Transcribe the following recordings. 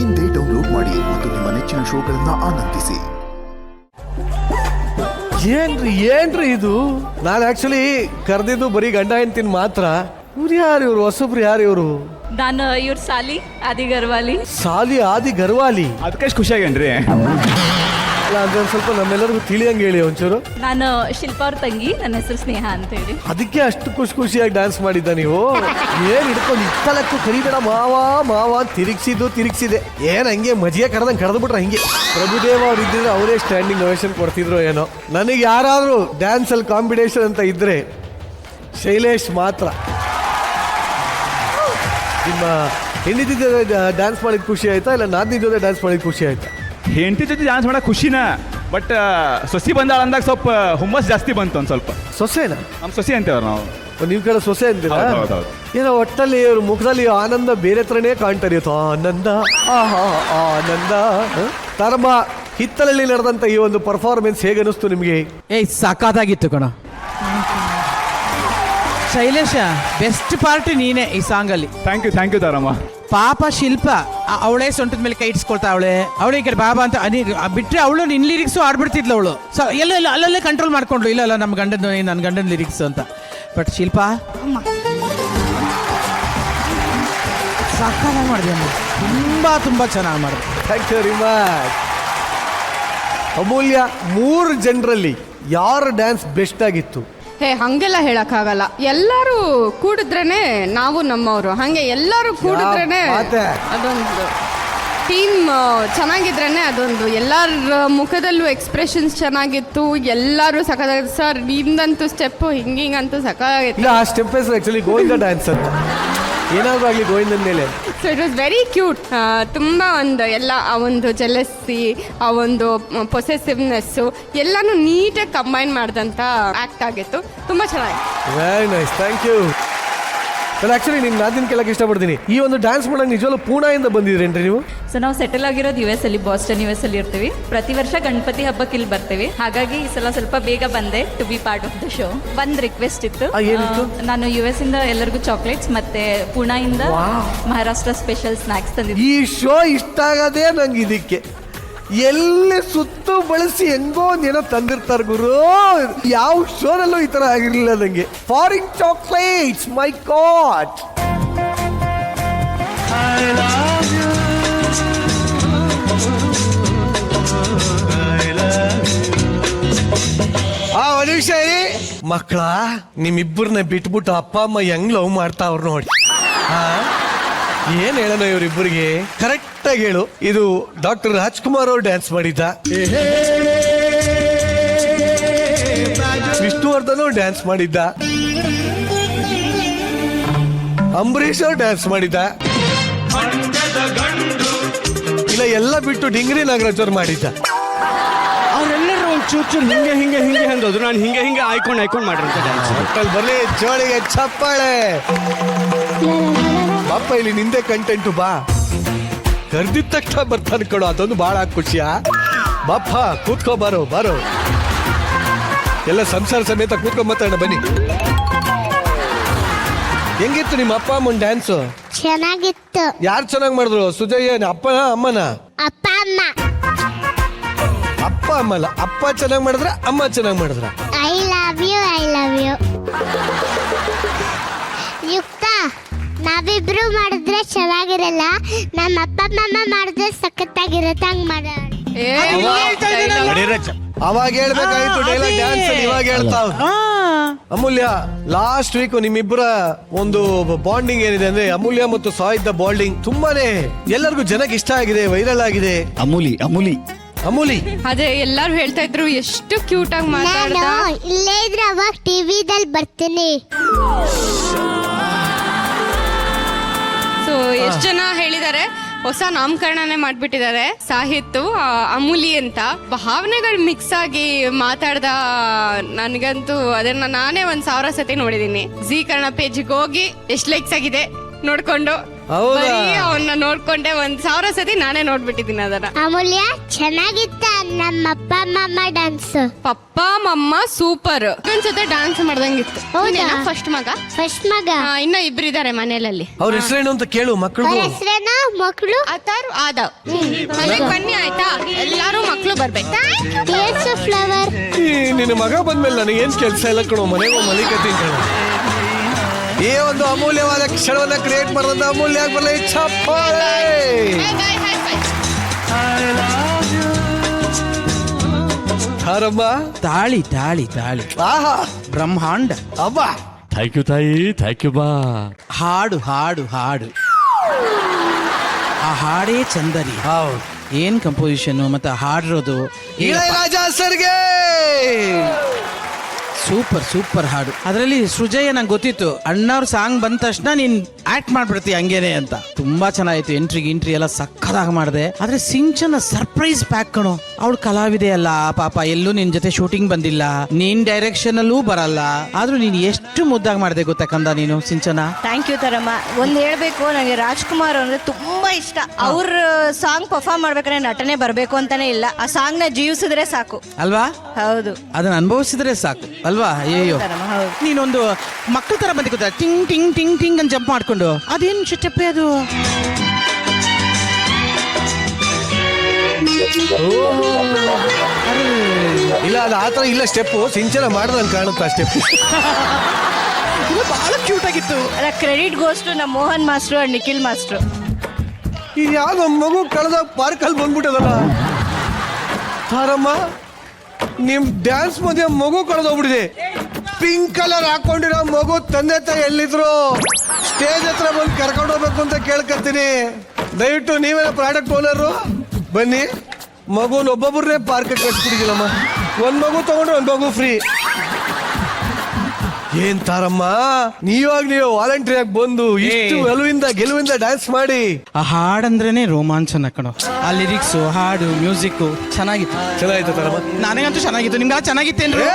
ಇಂದೇ ಡೌನ್ಲೋಡ್ ಮಾಡಿ ಮತ್ತು ನಿಮ್ಮ ನೆಚ್ಚಿನ ಶೋಗಳನ್ನ ಆನಂದಿಸಿ. ಏನ್ರಿ ಇದು? ನಾನು ಆಕ್ಚುಲಿ ಕರೆದಿದ್ದು ಬರೀ ಗಂಡ ಹೆಂಡ್ತಿನ ಮಾತ್ರ. ಇವ್ರು ಯಾರು ಇವರು? ಹೊಸಬ್ರು ಯಾರು ಇವರು? ನಾನು ಇವ್ರ ಸಾಲಿ ಆದಿ ಗರ್ವಾಲಿ. ಸಾಲಿ ಆದಿ ಗರ್ವಾಲಿ? ಅದಕ್ಕೆ ಖುಷಿಯಾಗೇನ್ರಿ? ಅಂದ್ರೆ ಸ್ವಲ್ಪ ನಮ್ಮೆಲ್ಲರಿಗೂ ತಿಳಿಯಂಗೆ ಹೇಳಿ ಒಂಚೂರು. ನಾನು ಶಿಲ್ಪಾ ಅವ್ರ ತಂಗಿ, ನನ್ನ ಹೆಸರು ಸ್ನೇಹ ಅಂತ ಹೇಳಿ. ಅದಕ್ಕೆ ಅಷ್ಟು ಖುಷಿಯಾಗಿ ಡ್ಯಾನ್ಸ್ ಮಾಡಿದ್ದ ನೀವು? ಏನ್ ಹಿಡ್ಕೊಂಡು ಇತ್ತಲಕ್ಕೂ ಕರಿಬೇಡ ಮಾವ ಮಾವ ಅಂತ ತಿರುಗಿಸಿದೆ. ಏನ್ ಹಂಗೆ ಮಜ್ಜಿಗೆ ಕರೆದು ಬಿಟ್ರೆ ಹಿಂಗೆ. ಪ್ರಭುದೇವ ಅವ್ರು ಇದ್ದಿದ್ರೆ ಅವರೇ ಸ್ಟ್ಯಾಂಡಿಂಗ್ ಓವೇಷನ್ ಕೊಡ್ತಿದ್ರು ಏನೋ. ನನಗೆ ಯಾರಾದ್ರೂ ಡ್ಯಾನ್ಸ್ ಅಲ್ಲಿ ಕಾಂಪಿಟೇಷನ್ ಅಂತ ಇದ್ರೆ ಶೈಲೇಶ್ ಮಾತ್ರ. ನಿಮ್ಮ ಹೆಂಡತಿ ಜೊತೆ ಡ್ಯಾನ್ಸ್ ಮಾಡಿದ ಖುಷಿ ಆಯ್ತಾ ಇಲ್ಲ ನಾದಿನಿ ಜೊತೆ ಡ್ಯಾನ್ಸ್ ಮಾಡಿದ ಖುಷಿ ಆಯ್ತಾ? ಹೆಂಡತಿ ಜೊತೆ ಡ್ಯಾನ್ಸ್ ಮಾಡೋ ಖುಷಿನ, ಬಟ್ ಸೊಸಿ ಬಂದಾಳ ಅಂದಾಗ ಸ್ವಲ್ಪ ಹುಮ್ಮಸ್ ಜಾಸ್ತಿ ಬಂತು. ಒಂದು ಸ್ವಲ್ಪ ಸೊಸೆನಾ? ನಮ್ಮ ಸೊಸಿ ಅಂತೇವ್ರ ನಾವು. ನೀವು ಕಡೆ ಸೊಸೆ ಅಂತೀರಾ? ಹೌದು. ಏನೋ ಒಟ್ಟಲ್ಲಿ ಇವ್ರ ಮುಖದಲ್ಲಿ ಆನಂದ ಬೇರೆ ಥರನೇ ಕಾಣ್ತಾ ಇರುತ್ತೆ. ಆನಂದ ಆನಂದ. ತರ್ಮ ಹಿತ್ತಲಲ್ಲಿ ನಡೆದಂತ ಈ ಒಂದು ಪರ್ಫಾರ್ಮೆನ್ಸ್ ಹೇಗೆ ಅನಿಸ್ತು ನಿಮಗೆ? ಸಖತ್ತಾಗಿತ್ತು ಕಣ ಶೈಲೇಶ. ಬೆಸ್ಟ್ ಪಾರ್ಟಿ ನೀನೇ ಈ ಸಾಂಗ್ ಅಲ್ಲಿ. Thank you ತಾರಮ್ಮ. ಪಾಪ ಶಿಲ್ಪ ಅವಳೇ ಸೊಂಟದ ಮೇಲೆ ಕೈ ಇಟ್ಸ್ಕೊಳ್ತಾ ಅವಳೆ ಈ ಕಡೆ ಬಾಬಾ ಅಂತ ಬಿಟ್ರೆ ಅವಳು ನಿನ್ ಲಿರಿಕ್ಸ್ ಆಡ್ಬಿಡ್ತಿದ್ಲು ಅವಳು. ಎಲ್ಲ ಅಲ್ಲಲ್ಲೇ ಕಂಟ್ರೋಲ್ ಮಾಡ್ಕೊಂಡ್ಳು. ಇಲ್ಲ ನಮ್ಮ ನನ್ನ ಗಂಡನ ಲಿರಿಕ್ಸ್ ಅಂತ. ಬಟ್ ಶಿಲ್ಪ ಸಖತ್ತಾಗಿ ಮಾಡಿದೆ, ತುಂಬಾ ಚೆನ್ನಾಗಿ ಮಾಡಿದೆ. Thank you very much. Amulya, 3 ಜನರಲ್ಲಿ ಯಾರ ಡ್ಯಾನ್ಸ್ ಬೆಸ್ಟ್ ಆಗಿತ್ತು? ಹಂಗೆಲ್ಲ ಹೇಳಕ್ಕಾಗಲ್ಲ. ಎಲ್ಲರೂ ಕೂಡಿದ್ರೇನೆ ನಾವು ನಮ್ಮವರು. ಹಂಗೆ ಎಲ್ಲರೂ ಕೂಡಿದ್ರೇನೆ ಅದೊಂದು ಟೀಮ್ ಚೆನ್ನಾಗಿದ್ರೇನೆ ಅದೊಂದು. ಎಲ್ಲರ ಮುಖದಲ್ಲೂ ಎಕ್ಸ್ಪ್ರೆಷನ್ಸ್ ಚೆನ್ನಾಗಿತ್ತು. ಎಲ್ಲರೂ ಸಖತ್ತಾಗಿತ್ತು. Sir ನಿಮ್ದಂತೂ step ಹಿಂಗಂತೂ ಸಖತ್ತಾಗಿತ್ತು. ಆ ಸ್ಟೆಪ್ ಹೆಸರು ಆಕ್ಚುಲಿ ಗೋವಿಂದ ಡ್ಯಾನ್ಸ್ ಅಂತ. ಏನಾದರೂ ಆಗಲಿ ಗೋವಿಂದನ ಮೇಲೆ. So it was very cute. ತುಂಬ ಒಂದು ಎಲ್ಲ ಆ ಒಂದು ಜೆಲಸ್ಸಿ, ಆ ಒಂದು ಪೊಸೆಸಿವ್ನೆಸ್ಸು ಎಲ್ಲನೂ ನೀಟಾಗಿ ಕಂಬೈನ್ ಮಾಡಿದಂಥ ಆ್ಯಕ್ಟ್ ಆಗಿತ್ತು. ತುಂಬ ಚೆನ್ನಾಗಿತ್ತು. Very nice, thank you. ನಾನು ಆಕ್ಚುಲಿ ನಿಮ್ಮ ನಾದಿನ ಕೇಳಕ್ಕೆ ಇಷ್ಟಪಡ್ತೀನಿ. ಈ ಒಂದು ಡ್ಯಾನ್ಸ್ ಮಾಡೋಕೆ ನಿಜವಾಗ್ಲೂ ಪೂನಾಯಿಂದ ಬಂದಿದ್ರೇನ್ರಿ ನೀವು? ಸೊ ನಾವು ಸೆಟಲ್ ಆಗಿರೋದು US ಅಲ್ಲಿ, ಬಾಸ್ಟನ್ US ಅಲ್ಲಿ ಇರ್ತೀವಿ. ಪ್ರತಿ ವರ್ಷ ಗಣಪತಿ ಹಬ್ಬಕ್ಕೆ ಇಲ್ಲಿ ಬರ್ತೀವಿ. ಹಾಗಾಗಿ ಈ ಸಲ ಸ್ವಲ್ಪ ಬೇಗ ಬಂದೆ to be part of the show. ಒಂದು ರಿಕ್ವೆಸ್ಟ್ ಇತ್ತು. ನಾನು US ಇಂದ ಎಲ್ಲರಿಗೂ ಚಾಕ್ಲೇಟ್ಸ್ ಮತ್ತೆ ಪೂನಾಯಿಂದ ಮಹಾರಾಷ್ಟ್ರ ಸ್ಪೆಷಲ್ ಸ್ನಾಕ್ಸ್ ತಂದಿದ್ದೆ. ಈ ಶೋ ಇಷ್ಟ ಆಗದೆ ನಂಗೆ. ಇದಕ್ಕೆ ಎಲ್ಲಿ ಸುತ್ತು ಬಳಸಿ ಹೆಂಗೋ ಏನೋ ತಂದಿರ್ತಾರೆ ಗುರು. ಯಾವ ಶೋನಲ್ಲೂ ಈ ತರ ಆಗಿರ್ಲಿಲ್ಲ ನಂಗೆ. ಫಾರಿನ್ ಚಾಕ್ಲೇಟ್ಸ್, ಮೈ ಗಾಡ್. ಒಂದು ನಿಮಿಷ ಮಕ್ಕಳ, ನಿಮ್ಮಿಬ್ಬರನ್ನ ಬಿಟ್ಬಿಟ್ಟು ಅಪ್ಪ ಅಮ್ಮ ಹೆಂಗ್ ಲವ್ ಮಾಡ್ತಾವ್ರ ನೋಡಿ. ಏನ್ ಹೇಳೋಣ ಇವರಿಬ್ಬರಿಗೆ? ಕರೆಕ್ಟ್ ಆಗಿ ಹೇಳು. ಇದು ಡಾಕ್ಟರ್ ರಾಜ್ಕುಮಾರ್ ಅವ್ರು ಡ್ಯಾನ್ಸ್ ಮಾಡಿದ್ದ, ವಿಷ್ಣುವರ್ಧನ್ ಅವ್ರು ಡ್ಯಾನ್ಸ್ ಮಾಡಿದ್ದ, ಅಂಬರೀಷ್ ಅವ್ರು ಡ್ಯಾನ್ಸ್ ಮಾಡಿದ್ದ, ಇಲ್ಲ ಎಲ್ಲ ಬಿಟ್ಟು ಡಿಂಗ್ರಿ ನಾಗರಾಜ್ ಅವ್ರು ಮಾಡಿದ್ದ. ಅವರೆಲ್ಲರೂ ಒಂದು ಚೂರು ಹಿಂಗೆ ಅಂದೋದು. ನಾನು ಹಿಂಗೆ ಆಯ್ಕೊಂಡು ಮಾಡಿರಂತ ಡ್ಯಾನ್ಸ್. ಬರ್ಲಿ ಜೋಳಿಗೆ ಚಪ್ಪಾಳೆ. ಬಾಪ ಇಲ್ಲಿ ನಿಂದೆ ಕಂಟೆಂಟು. ಬಾ, ಕರ್ದಿದ ತಕ್ಷಣ ಬರ್ತಾನೆ ಕಣೋ, ಅದೊಂದು ಬಹಳ ಖುಷಿಯಾ. ಬಾಪ ಕೂತ್ಕೋ, ಬಾರೋ. ಎಲ್ಲ ಸಂಸಾರ ಸಮೇತ ಕೂತ್ಕೊ ಮಾತಾಡೋಣ ಬನ್ನಿ. ಹೆಂಗಿತ್ತು ನಿಮ್ಮ ಅಪ್ಪ ಅಮ್ಮನ ಡ್ಯಾನ್ಸ್? ಚೆನ್ನಾಗಿತ್ತು. ಯಾರು ಚೆನ್ನಾಗಿ ಮಾಡಿದ್ರು? ಸುಜಯ್ಯ ಅಪ್ಪನ ಅಮ್ಮನ? ಅಪ್ಪ ಅಮ್ಮ. ಅಪ್ಪ ಅಮ್ಮಲ್ಲ, ಅಪ್ಪ ಚೆನ್ನಾಗಿ ಮಾಡಿದ್ರ ಅಮ್ಮ ಚೆನ್ನಾಗಿ ಮಾಡಿದ್ರ? I love you. ಯುಕ್ತ, ನಾವಿಬ್ರು ಮಾಡಿದ್ರೆ ಚೆನ್ನಾಗಿರಲ್ಲ, ನಮ್ಮ ಅಪ್ಪ ಅಮ್ಮ ಮಾಡಿದ್ರೆ ಸಖತ್ತಾಗಿರುತ್ತೆ. ಹಂಗ್ ಮಾಡೋಣ. ಅವಾಗ ಹೇಳ್ಬೇಕಾಗಿತ್ತು ಡೈಲಾಗ್ ಡ್ಯಾನ್ಸ್ ಅಲ್ಲಿ, ಇವಾಗ ಹೇಳ್ತಾವ್. ಅಮೂಲ್ಯ, ಲಾಸ್ಟ್ ವೀಕ್ ನಿಮ್ಮಿಬ್ಬರ ಒಂದು ಬಾಂಡಿಂಗ್ ಏನಿದೆ ಅಂದ್ರೆ ಅಮೂಲ್ಯ ಮತ್ತು ಸಾಹಿತ್ಯ ಬಾಂಡಿಂಗ್ ತುಂಬಾನೇ ಎಲ್ಲರಿಗೂ ಜನಕ್ಕೆ ಇಷ್ಟ ಆಗಿದೆ, ವೈರಲ್ ಆಗಿದೆ. ಅಮೂಲಿ ಅದೇ ಎಲ್ಲರೂ ಹೇಳ್ತಾ ಇದ್ರು ಎಷ್ಟು ಕ್ಯೂಟ್ ಆಗಿ ಮಾತಾಡ್ದ. ಇಲ್ಲೇ ಇದ್ರೆ ಅವಾಗ ಟಿವಿದಲ್ಲಿ ಬರ್ತೀನಿ. ಸೊ ಎಷ್ಟು ಜನ ಹೇಳಿದ್ದಾರೆ, ಹೊಸ ನಾಮಕರಣನೇ ಮಾಡ್ಬಿಟ್ಟಿದ್ದಾರೆ. ಸಾಹಿತ್ಯ ಅಮೂಲಿ ಅಂತ ಭಾವನೆಗಳು ಮಿಕ್ಸ್ ಆಗಿ ಮಾತಾಡ್ದ. ನನಗಂತೂ ಅದನ್ನ ನಾನೇ 1000 ಸತಿ ನೋಡಿದೀನಿ. ಜೀ ಕನ್ನಡ ಪೇಜ್ಗೆ ಹೋಗಿ ಎಷ್ಟು ಲೈಕ್ಸ್ ಆಗಿದೆ ನೋಡ್ಕೊಂಡು ಹೌದಾ? ಬರೀ ಅವನ್ನ ನೋಡ್ಕೊಂಡೆ 1,000 ಸತಿ ನಾನೇ ನೋಡ್ಬಿಟ್ಟಿದ್ದೀನಿ ಅದನ್ನ. ಅಮೂಲ್ಯ ಚೆನ್ನಾಗಿತ್ತ ನಮ್ಮಪ್ಪ ಮಮ್ಮ ಡ್ಯಾನ್ಸ್. ಪಪ್ಪ ಮಮ್ಮ ಸೂಪರ್. ಒಂದ್ಸತಿ ಡ್ಯಾನ್ಸ್ ಮಾಡ್ದಂಗಿತ್ತು. ಹೌದಾ? ಫಸ್ಟ್ ಮಗ. ಫಸ್ಟ್ ಮಗ. ಇನ್ನ ಇಬ್ರಿದ್ದಾರೆ ಮನೇಲಿ. ಅವ್ರ ಹೆಸರೇನು ಅಂತ ಕೇಳು ಮಕ್ಕಳು. ಅವ್ರ ಹೆಸರೇನ ಮಕ್ಕಳು? ಆತಾರು ಆದವ್. ಮನೆಗ್ ಬನ್ನಿ ಆಯ್ತಾ, ಎಲ್ಲಾರು ಮಕ್ಳು ಬರ್ಬೇಕು. ಫ್ಲವರ್. ನಿನ್ನ ಮಗ ಬಂದ್ಮೇಲೆ ನನಗೆ ಏನ್ ಕೆಲಸ ಇಲ್ಲ ಕಣೋ, ಮನೆಗೆ ಮಲಿಕತ್ತೀನಿ ಕಣ. ಈ ಒಂದು ಅಮೂಲ್ಯವಾದ ಕ್ಷಣವನ್ನ ಕ್ರಿಯೇಟ್ ಮಾಡೋದ ಅಮೂಲ್ಯ ಬರಲಿ ಚಪ್ಪಾಳೆ. ಹಾರಮ್ಮ. ತಾಳಿ ತಾಳಿ ತಾಳಿ ಆಹಾ ಬ್ರಹ್ಮಾಂಡ. ಅಬ್ಬಾ ಥ್ಯಾಂಕ್ ಯು ತಾಯಿ, ಥ್ಯಾಂಕ್ ಯು ಬಾ. ಹಾಡು ಹಾಡು ಹಾಡು, ಆ ಹಾಡೇ ಚಂದರಿ. ಹೌದು. ಏನ್ ಕಂಪೋಸಿಷನ್ ಮತ್ತೆ ಹಾಡಿರೋದು ಇಳಯರಾಜ ಸರ್ಗೆ ಸೂಪರ್ ಸೂಪರ್ ಹಾಡು. ಅದರಲ್ಲಿ ಸೃಜಯ ನಂಗೆ ಗೊತ್ತಿತ್ತು, ಅಣ್ಣವ್ರ ಸಾಂಗ್ ಬಂದ ತಕ್ಷಣ ನೀನ್ ಆಕ್ಟ್ ಮಾಡ್ಬಿಡ್ತಿ ಹಂಗೇನೆ ಅಂತ. ತುಂಬಾ ಚೆನ್ನಾಗಿತ್ತು. ಎಂಟ್ರಿ ಎಲ್ಲ ಸಕ್ಕದಾಗಿ ಮಾಡಿದೆ. ಆದ್ರೆ ಸಿಂಚನ ಸರ್ಪ್ರೈಸ್ ಪ್ಯಾಕ್ ಕಣೋ. ಅವಳು ಕಲಾವಿದೆ ಅಲ್ಲ ಪಾಪ, ಎಲ್ಲೂ ನಿನ್ ಜೊತೆ ಶೂಟಿಂಗ್ ಬಂದಿಲ್ಲ, ನೀನ್ ಡೈರೆಕ್ಷನ್ ಅಲ್ಲೂ ಬರಲ್ಲ, ಆದ್ರೂ ನೀನ್ ಎಷ್ಟು ಮುದ್ದಾಗಿ ಮಾಡಿದೆ ಗೊತ್ತಾ ಕಂದ ನೀನು ಸಿಂಚನ. Thank you ತರಮ್ಮ. ಒಂದ್ ಹೇಳ್ಬೇಕು, ನನಗೆ ರಾಜ್ಕುಮಾರ್ ಅಂದ್ರೆ ತುಂಬಾ ಇಷ್ಟ. ಅವ್ರ ಸಾಂಗ್ ಪರ್ಫಾರ್ಮ್ ಮಾಡ್ಬೇಕಾದ್ರೆ ನಟನೆ ಬರ್ಬೇಕು ಅಂತಾನೆ ಇಲ್ಲ, ಆ ಸಾಂಗ್ ನ ಜೀವಿಸಿದ್ರೆ ಸಾಕು ಅಲ್ವಾ? ಹೌದು, ಅದನ್ನ ಅನುಭವಿಸಿದ್ರೆ ಸಾಕು ಅಲ್ವಾ? ಅಯ್ಯೋ, ನೀನೊಂದು ಮಕ್ಕಳ ತರ ಬಂದಿ ಗೊತ್ತಾ, ಟಿಂಗ್ ಟಿಂಗ್ ಟಿಂಗ್ ಟಿಂಗ್ ಅಂತ ಜಂಪ್ ಮಾಡ್ಕೊಂಡು. ಅದೇನು ಚಿಟ್ಟಪ್ಪೆ ಅದು? ಇಲ್ಲ, ಅದು ಆತರ ಇಲ್ಲ ಸ್ಟೆಪ್. ಸಿಂಚನ ಮಾಡ್ದಂಗೆ ಕಾಣುತ್ತಾ ಸ್ಟೆಪ್. ಇದು ಬಹಳ ಕ್ಯೂಟ್ ಆಗಿತ್ತು. ಅಲ್ಲ, ಕ್ರೆಡಿಟ್ ಗೋಸ್ ಟು ನಮ್ಮ Mohan master and Nikhil master. ಈಗ ಯಾವ್ದೋ ಮಗು ಕಳೆದ ಪಾರ್ಕಲ್ಲಿ ಬಂದ್ಬಿಟ್ಟದಲ್ಲ ತಾರಮ್ಮ. ನಿಮ್ ಡ್ಯಾನ್ಸ್ ಮಧ್ಯೆ ಮಗು ಕಳೆದೋಗ್ಬಿಟ್ಟಿದೆ. ಪಿಂಕ್ ಕಲರ್ ಹಾಕೊಂಡಿರೋ ಮಗು ತಂದೆ ತಾಯಿ ಎಲ್ಲಿದ್ರು ಸ್ಟೇಜ್ ಹತ್ರ ಬಂದು ಕರ್ಕೊಂಡು ಹೋಗ್ಬೇಕು ಅಂತ ಕೇಳ್ಕತ್ತೀನಿ. ದಯವಿಟ್ಟು ನೀವೇನ ಪ್ರಾಡಕ್ಟ್ ಓನರು, ಬನ್ನಿ. ಮಗುನ ಒಬ್ಬೊಬ್ಬರನ್ನೇ ಪಾರ್ಕ್ ಕಳ್ಸ್ಬಿಟ್ಟಿದ್ದೀನಮ್ಮ. ಒಂದ್ ಮಗು ತಗೊಂಡ್ರೆ ಒಂದ್ ಮಗು ಫ್ರೀ. ಏನ್ ತಾರಮ್ಮ, ನೀವಾಗ ನೀವು ವಾಲಂಟ್ರಿ ಆಗಿ ಬಂದು ಇಷ್ಟು ಗೆಲುವಿಂದ ಡ್ಯಾನ್ಸ್ ಮಾಡಿ. ಆ ಹಾಡಂದ್ರೇನೆ ರೋಮಾಂಚನ ಕಣೋ. ಆ ಲಿರಿಕ್ಸ್, ಹಾಡು, ಮ್ಯೂಸಿಕ್ ಚೆನ್ನಾಗಿತ್ತು ತಾರಮ್ಮ. ನನಗಂತೂ ಚೆನ್ನಾಗಿತ್ತು. ನಿಮ್ಗೆಲ್ಲ ಚೆನ್ನಾಗಿತ್ತೇನ್ರಿ?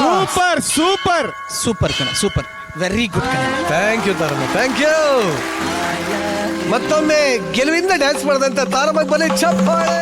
ಸೂಪರ್ ಸೂಪರ್ ಸೂಪರ್ ಕಣ, ಸೂಪರ್, ವೆರಿ ಗುಡ್ ಕಣ. ಥ್ಯಾಂಕ್ ಯು ತಾರಮ್ಮ, ಥ್ಯಾಂಕ್ ಯು. ಮತ್ತೊಮ್ಮೆ ಗೆಲುವಿಂದ ಡ್ಯಾನ್ಸ್ ಮಾಡಿದಂತ ತಾರಮ್ಮ ಬಲಿ ಚಪ್ಪಾಳೆ.